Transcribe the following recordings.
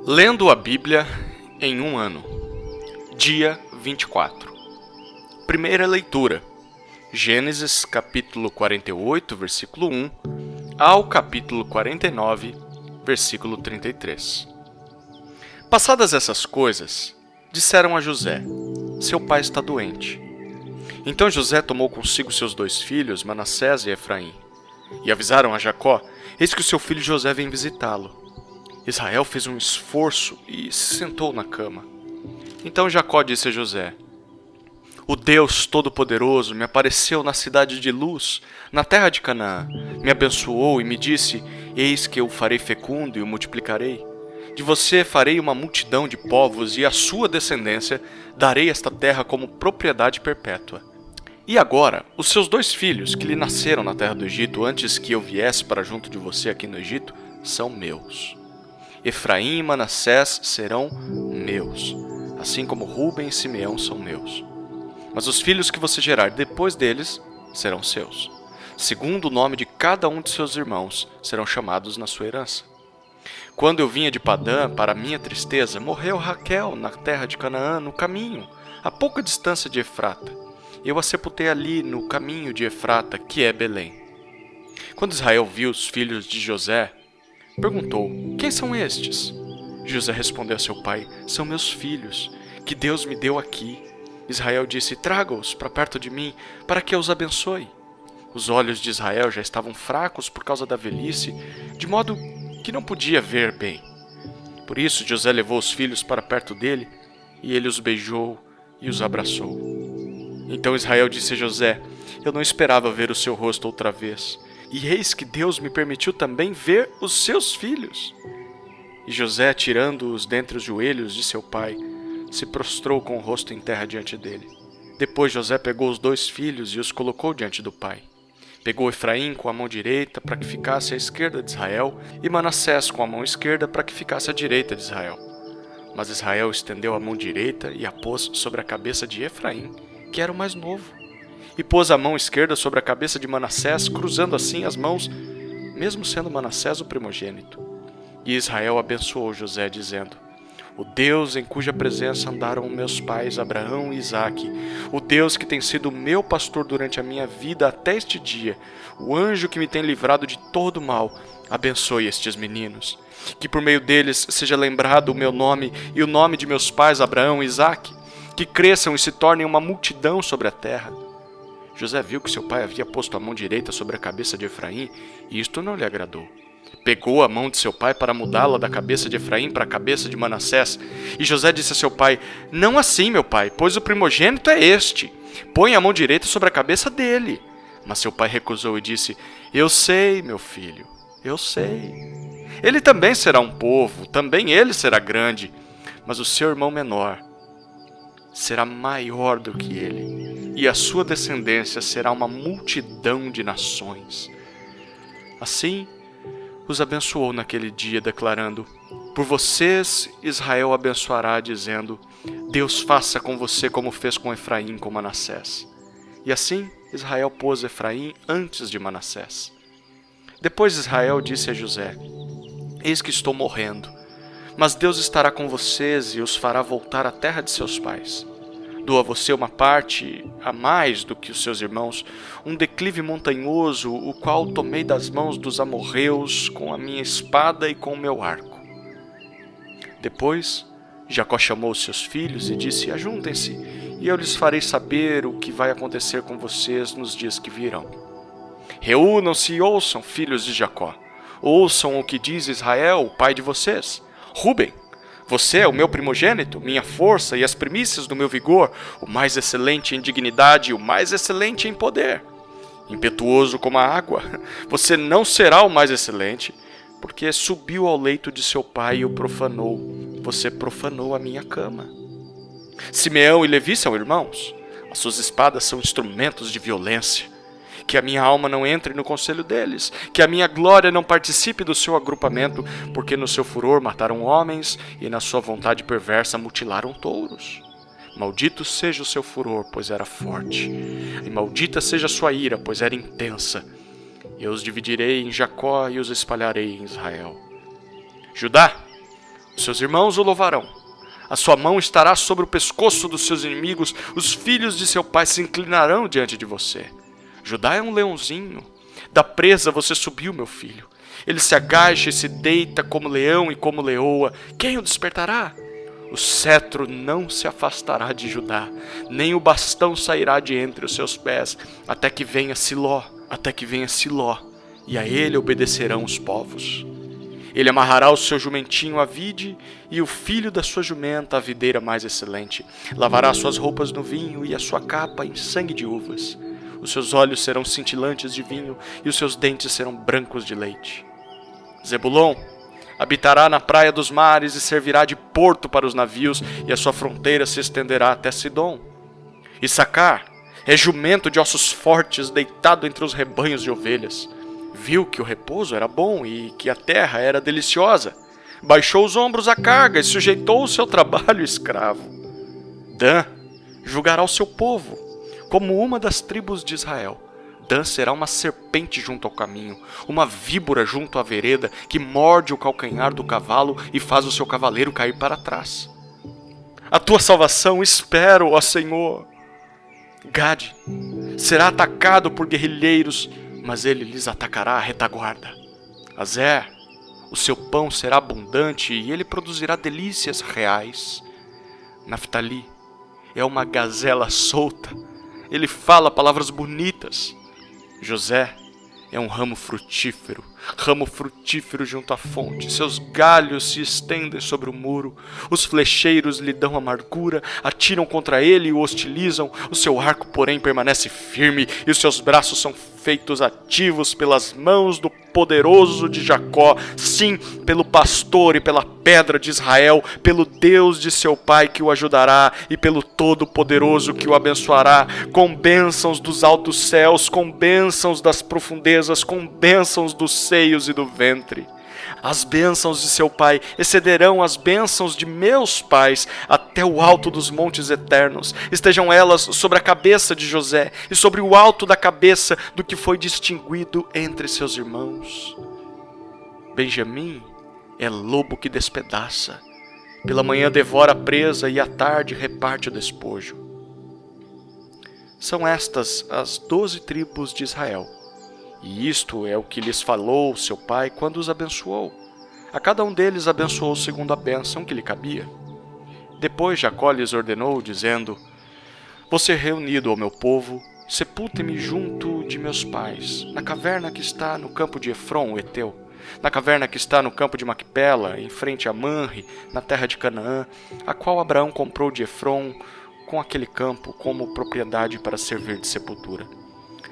Lendo a Bíblia em um ano. Dia 24. Primeira leitura. Gênesis capítulo 48, versículo 1, ao capítulo 49, versículo 33. Passadas essas coisas, disseram a José: seu pai está doente. Então José tomou consigo seus 2 filhos, Manassés e Efraim, e avisaram a Jacó: eis que o seu filho José vem visitá-lo. Israel fez um esforço e se sentou na cama. Então Jacó disse a José: o Deus Todo-Poderoso me apareceu na cidade de Luz, na terra de Canaã, me abençoou e me disse: eis que eu o farei fecundo e o multiplicarei. De você farei uma multidão de povos, e à sua descendência darei esta terra como propriedade perpétua. E agora, os seus 2 filhos, que lhe nasceram na terra do Egito, antes que eu viesse para junto de você aqui no Egito, são meus. Efraim e Manassés serão meus, assim como Ruben e Simeão são meus. Mas os filhos que você gerar depois deles serão seus. Segundo o nome de cada um de seus irmãos, serão chamados na sua herança. Quando eu vinha de Padã, para minha tristeza, morreu Raquel na terra de Canaã, no caminho, a pouca distância de Efrata. Eu a sepultei ali, no caminho de Efrata, que é Belém. Quando Israel viu os filhos de José, perguntou: quem são estes? José respondeu a seu pai: são meus filhos, que Deus me deu aqui. Israel disse: traga-os para perto de mim, para que eu os abençoe. Os olhos de Israel já estavam fracos por causa da velhice, de modo que não podia ver bem. Por isso José levou os filhos para perto dele, e ele os beijou e os abraçou. Então Israel disse a José: eu não esperava ver o seu rosto outra vez, e eis que Deus me permitiu também ver os seus filhos. E José, tirando-os dentre os joelhos de seu pai, se prostrou com o rosto em terra diante dele. Depois José pegou os 2 filhos e os colocou diante do pai. Pegou Efraim com a mão direita para que ficasse à esquerda de Israel, e Manassés com a mão esquerda para que ficasse à direita de Israel. Mas Israel estendeu a mão direita e a pôs sobre a cabeça de Efraim, que era o mais novo, e pôs a mão esquerda sobre a cabeça de Manassés, cruzando assim as mãos, mesmo sendo Manassés o primogênito. E Israel abençoou José, dizendo: o Deus em cuja presença andaram meus pais Abraão e Isaque, o Deus que tem sido meu pastor durante a minha vida até este dia, o anjo que me tem livrado de todo mal, abençoe estes meninos. Que por meio deles seja lembrado o meu nome e o nome de meus pais Abraão e Isaque, que cresçam e se tornem uma multidão sobre a terra. José viu que seu pai havia posto a mão direita sobre a cabeça de Efraim, e isto não lhe agradou. Pegou a mão de seu pai para mudá-la da cabeça de Efraim para a cabeça de Manassés. E José disse a seu pai: não assim, meu pai, pois o primogênito é este. Põe a mão direita sobre a cabeça dele. Mas seu pai recusou e disse: eu sei, meu filho, eu sei. Ele também será um povo, também ele será grande, mas o seu irmão menor será maior do que ele, e a sua descendência será uma multidão de nações. Assim, os abençoou naquele dia, declarando: por vocês Israel abençoará, dizendo: Deus faça com você como fez com Efraim e com Manassés. E assim Israel pôs Efraim antes de Manassés. Depois Israel disse a José: eis que estou morrendo, mas Deus estará com vocês e os fará voltar à terra de seus pais. Dou a você uma parte a mais do que os seus irmãos, um declive montanhoso, o qual tomei das mãos dos amorreus com a minha espada e com o meu arco. Depois Jacó chamou os seus filhos e disse: ajuntem-se, e eu lhes farei saber o que vai acontecer com vocês nos dias que virão. Reúnam-se e ouçam, filhos de Jacó. Ouçam o que diz Israel, o pai de vocês. Ruben, você é o meu primogênito, minha força e as primícias do meu vigor, o mais excelente em dignidade e o mais excelente em poder. Impetuoso como a água, você não será o mais excelente, porque subiu ao leito de seu pai e o profanou. Você profanou a minha cama. Simeão e Levi são irmãos. As suas espadas são instrumentos de violência. Que a minha alma não entre no conselho deles, que a minha glória não participe do seu agrupamento, porque no seu furor mataram homens e na sua vontade perversa mutilaram touros. Maldito seja o seu furor, pois era forte, e maldita seja a sua ira, pois era intensa. Eu os dividirei em Jacó e os espalharei em Israel. Judá, os seus irmãos o louvarão. A sua mão estará sobre o pescoço dos seus inimigos. Os filhos de seu pai se inclinarão diante de você. Judá é um leãozinho. Da presa você subiu, meu filho. Ele se agacha e se deita como leão e como leoa. Quem o despertará? O cetro não se afastará de Judá, nem o bastão sairá de entre os seus pés, até que venha Siló, e a ele obedecerão os povos. Ele amarrará o seu jumentinho à vide, e o filho da sua jumenta à videira mais excelente. Lavará suas roupas no vinho e a sua capa em sangue de uvas. Os seus olhos serão cintilantes de vinho, e os seus dentes serão brancos de leite. Zebulon habitará na praia dos mares e servirá de porto para os navios, e a sua fronteira se estenderá até Sidom. Issacar é jumento de ossos fortes, deitado entre os rebanhos de ovelhas. Viu que o repouso era bom e que a terra era deliciosa. Baixou os ombros à carga e sujeitou-se ao trabalho escravo. Dan julgará o seu povo, como uma das tribos de Israel. Dan será uma serpente junto ao caminho, uma víbora junto à vereda, que morde o calcanhar do cavalo e faz o seu cavaleiro cair para trás. A tua salvação espero, ó Senhor. Gade será atacado por guerrilheiros, mas ele lhes atacará à retaguarda. Azer, o seu pão será abundante e ele produzirá delícias reais. Naftali é uma gazela solta, ele fala palavras bonitas. José é um ramo frutífero junto à fonte. Seus galhos se estendem sobre o muro. Os flecheiros lhe dão amargura, atiram contra ele e o hostilizam. O seu arco, porém, permanece firme, e os seus braços são feitos ativos pelas mãos do poderoso de Jacó, sim, pelo pastor e pela pedra de Israel, pelo Deus de seu pai que o ajudará e pelo Todo-Poderoso que o abençoará, com bênçãos dos altos céus, com bênçãos das profundezas, com bênçãos dos seios e do ventre. As bênçãos de seu pai excederão as bênçãos de meus pais até o alto dos montes eternos. Estejam elas sobre a cabeça de José e sobre o alto da cabeça do que foi distinguido entre seus irmãos. Benjamim é lobo que despedaça. Pela manhã devora a presa e à tarde reparte o despojo. São estas as 12 tribos de Israel. E isto é o que lhes falou seu pai quando os abençoou. A cada um deles abençoou segundo a bênção que lhe cabia. Depois Jacó lhes ordenou, dizendo: Vou ser reunido ao meu povo, sepultem-me junto de meus pais, na caverna que está no campo de Efron, o Eteu, na caverna que está no campo de Macpela, em frente a Manre, na terra de Canaã, a qual Abraão comprou de Efron com aquele campo como propriedade para servir de sepultura.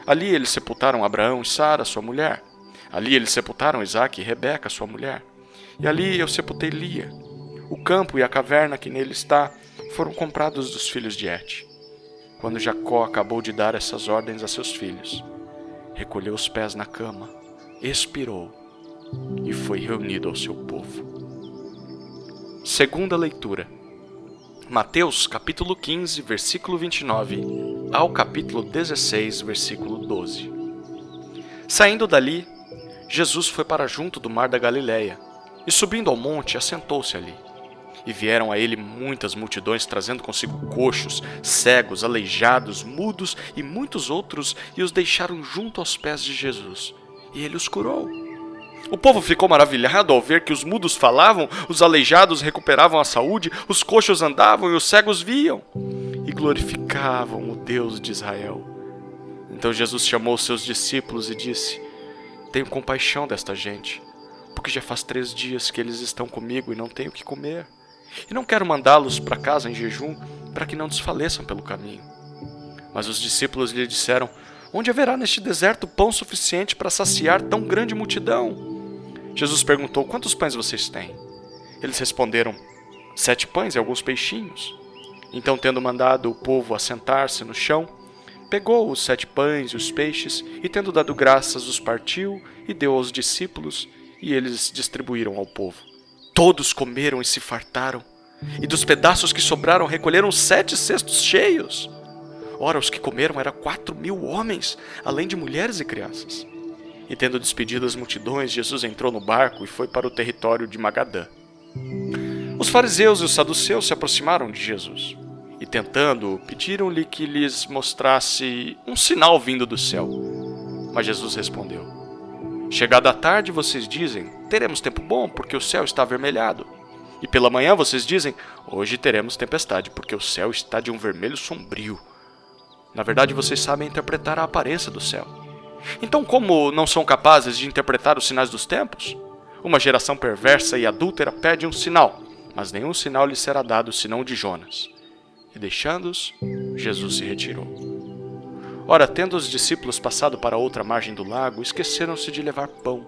Ali eles sepultaram Abraão e Sara, sua mulher. Ali eles sepultaram Isaque e Rebeca, sua mulher. E ali eu sepultei Lia. O campo e a caverna que nele está foram comprados dos filhos de Et. Quando Jacó acabou de dar essas ordens a seus filhos, recolheu os pés na cama, expirou e foi reunido ao seu povo. Segunda leitura. Mateus capítulo 15, versículo 29, ao capítulo 16, versículo 12. Saindo dali, Jesus foi para junto do mar da Galileia, e subindo ao monte, assentou-se ali. E vieram a ele muitas multidões, trazendo consigo coxos, cegos, aleijados, mudos e muitos outros, e os deixaram junto aos pés de Jesus, e ele os curou. O povo ficou maravilhado ao ver que os mudos falavam, os aleijados recuperavam a saúde, os coxos andavam e os cegos viam, e glorificavam o Deus de Israel. Então Jesus chamou seus discípulos e disse: Tenho compaixão desta gente, porque já faz 3 dias que eles estão comigo e não têm o que comer. E não quero mandá-los para casa em jejum, para que não desfaleçam pelo caminho. Mas os discípulos lhe disseram: Onde haverá neste deserto pão suficiente para saciar tão grande multidão? Jesus perguntou: Quantos pães vocês têm? Eles responderam: 7 pães e alguns peixinhos. Então, tendo mandado o povo assentar-se no chão, pegou os 7 pães e os peixes, e tendo dado graças, os partiu e deu aos discípulos, e eles distribuíram ao povo. Todos comeram e se fartaram, e dos pedaços que sobraram recolheram 7 cestos cheios. Ora, os que comeram eram 4.000 homens, além de mulheres e crianças. E tendo despedido as multidões, Jesus entrou no barco e foi para o território de Magadã. Os fariseus e os saduceus se aproximaram de Jesus e, tentando-o, pediram-lhe que lhes mostrasse um sinal vindo do céu. Mas Jesus respondeu: chegada a tarde, vocês dizem, teremos tempo bom, porque o céu está avermelhado. E pela manhã vocês dizem, hoje teremos tempestade, porque o céu está de um vermelho sombrio. Na verdade, vocês sabem interpretar a aparência do céu. Então, como não são capazes de interpretar os sinais dos tempos? Uma geração perversa e adúltera pede um sinal, mas nenhum sinal lhe será dado senão o de Jonas. E deixando-os, Jesus se retirou. Ora, tendo os discípulos passado para outra margem do lago, esqueceram-se de levar pão.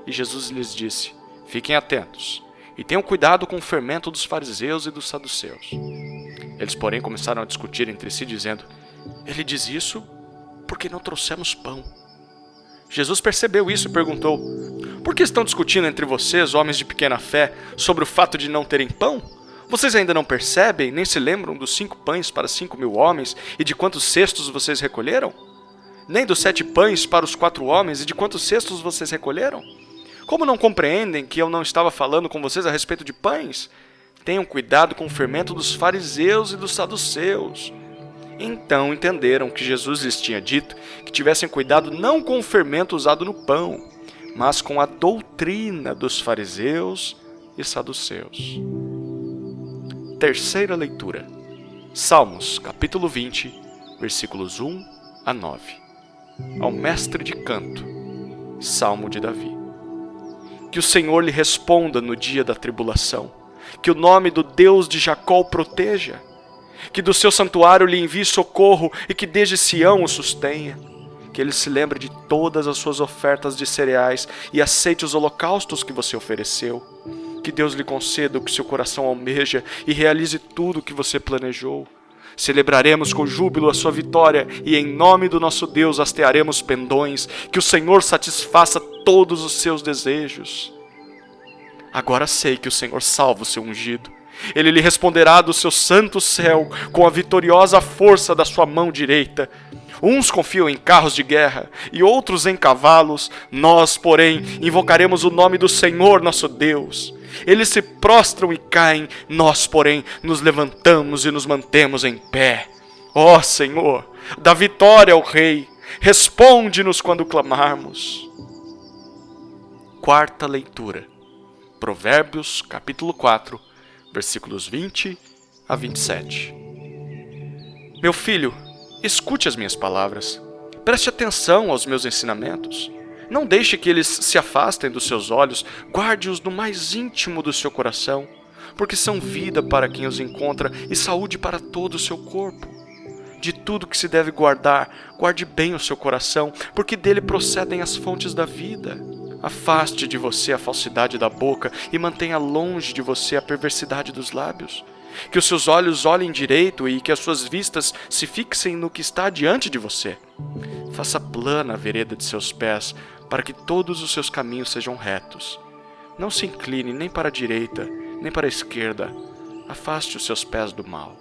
E Jesus lhes disse: fiquem atentos, e tenham cuidado com o fermento dos fariseus e dos saduceus. Eles, porém, começaram a discutir entre si, dizendo: ele diz isso porque não trouxemos pão. Jesus percebeu isso e perguntou: por que estão discutindo entre vocês, homens de pequena fé, sobre o fato de não terem pão? Vocês ainda não percebem, nem se lembram dos 5 pães para 5.000 homens e de quantos cestos vocês recolheram? Nem dos 7 pães para os 4 homens e de quantos cestos vocês recolheram? Como não compreendem que eu não estava falando com vocês a respeito de pães? Tenham cuidado com o fermento dos fariseus e dos saduceus. Então entenderam que Jesus lhes tinha dito que tivessem cuidado não com o fermento usado no pão, mas com a doutrina dos fariseus e saduceus. Terceira leitura. Salmos, capítulo 20, versículos 1 a 9. Ao mestre de canto, Salmo de Davi. Que o Senhor lhe responda no dia da tribulação, que o nome do Deus de Jacó o proteja, que do seu santuário lhe envie socorro e que desde Sião o sustenha, que ele se lembre de todas as suas ofertas de cereais e aceite os holocaustos que você ofereceu, que Deus lhe conceda o que seu coração almeja e realize tudo o que você planejou. Celebraremos com júbilo a sua vitória e em nome do nosso Deus hastearemos pendões, que o Senhor satisfaça todos os seus desejos. Agora sei que o Senhor salva o seu ungido. Ele lhe responderá do seu santo céu com a vitoriosa força da sua mão direita. Uns confiam em carros de guerra e outros em cavalos. Nós, porém, invocaremos o nome do Senhor nosso Deus. Eles se prostram e caem, nós, porém, nos levantamos e nos mantemos em pé. Ó Senhor, dá vitória ao Rei, responde-nos quando clamarmos. Quarta leitura. Provérbios, capítulo 4, versículos 20 a 27. Meu filho, escute as minhas palavras. Preste atenção aos meus ensinamentos. Não deixe que eles se afastem dos seus olhos. Guarde-os no mais íntimo do seu coração, porque são vida para quem os encontra e saúde para todo o seu corpo. De tudo que se deve guardar, guarde bem o seu coração, porque dele procedem as fontes da vida. Afaste de você a falsidade da boca e mantenha longe de você a perversidade dos lábios. Que os seus olhos olhem direito e que as suas vistas se fixem no que está diante de você. Faça plana a vereda de seus pés, para que todos os seus caminhos sejam retos. Não se incline nem para a direita, nem para a esquerda. Afaste os seus pés do mal.